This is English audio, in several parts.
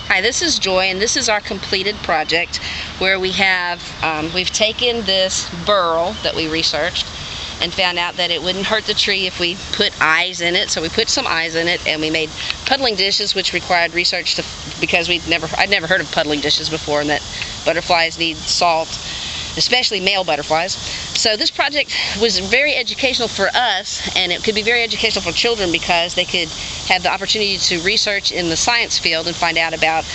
Hi, this is Joy, and this is our completed project where we have, we've taken this burl that we researched and found out that it wouldn't hurt the tree if we put eyes in it. So we put some eyes in it, and we made puddling dishes, which required research because I'd never heard of puddling dishes before, and that butterflies need salt, especially male butterflies. So this project was very educational for us, and it could be very educational for children because they could have the opportunity to research in the science field and find out about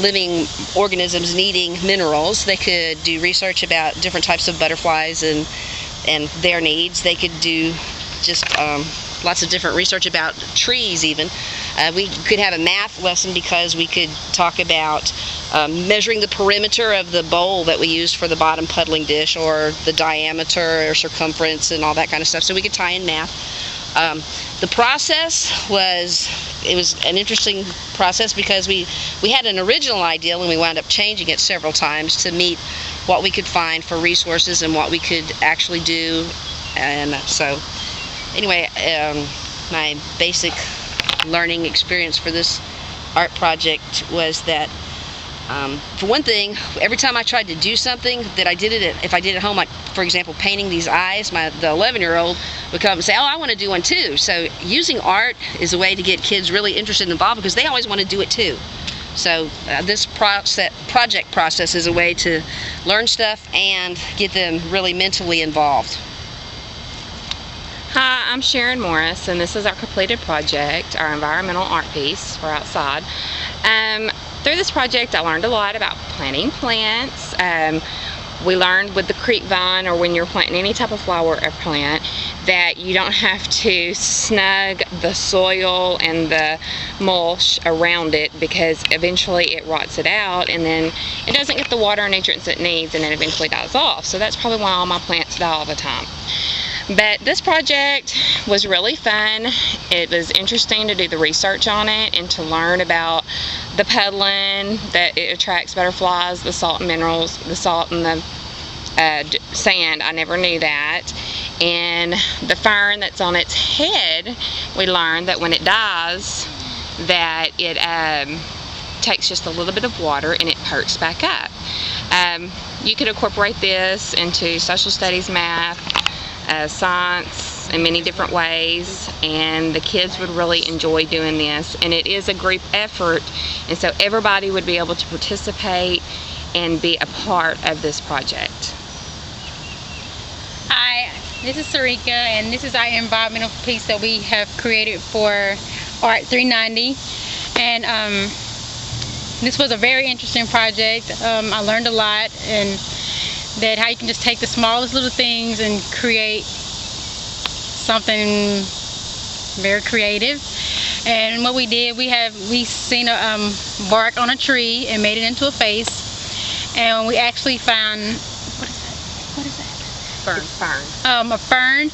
living organisms needing minerals. They could do research about different types of butterflies and their needs. They could do just lots of different research about trees even. We could have a math lesson because we could talk about measuring the perimeter of the bowl that we used for the bottom puddling dish, or the diameter or circumference and all that kind of stuff, so we could tie in math. The process was an interesting process because we had an original idea and we wound up changing it several times to meet what we could find for resources and what we could actually do. And so anyway, my basic learning experience for this art project was that, for one thing, every time I tried to do something that if I did at home, like for example painting these eyes, the 11-year-old would come and say, "Oh, I want to do one too." So using art is a way to get kids really interested and involved because they always want to do it too. So this project process is a way to learn stuff and get them really mentally involved. Hi, I'm Sharon Morris, and this is our completed project, our environmental art piece for outside. Through this project I learned a lot about planting plants. We learned with the creep vine, or when you're planting any type of flower or plant, that you don't have to snug the soil and the mulch around it because eventually it rots it out and then it doesn't get the water and nutrients it needs, and then eventually dies off. So that's probably why all my plants die all the time. But this project was really fun. It was interesting to do the research on it and to learn about the puddling, that it attracts butterflies, the salt and minerals, the salt and the sand. I never knew that. And the fern that's on its head, we learned that when it dies, that it takes just a little bit of water and it perks back up. You could incorporate this into social studies, math, science in many different ways, and the kids would really enjoy doing this. And it is a group effort, and so everybody would be able to participate and be a part of this project. Hi, this is Sarika, and this is our environmental piece that we have created for Art 390. And this was a very interesting project. I learned a lot, and that how you can just take the smallest little things and create something very creative. And what we did, we seen a bark on a tree and made it into a face, and we actually found, what is that? Fern. A fern.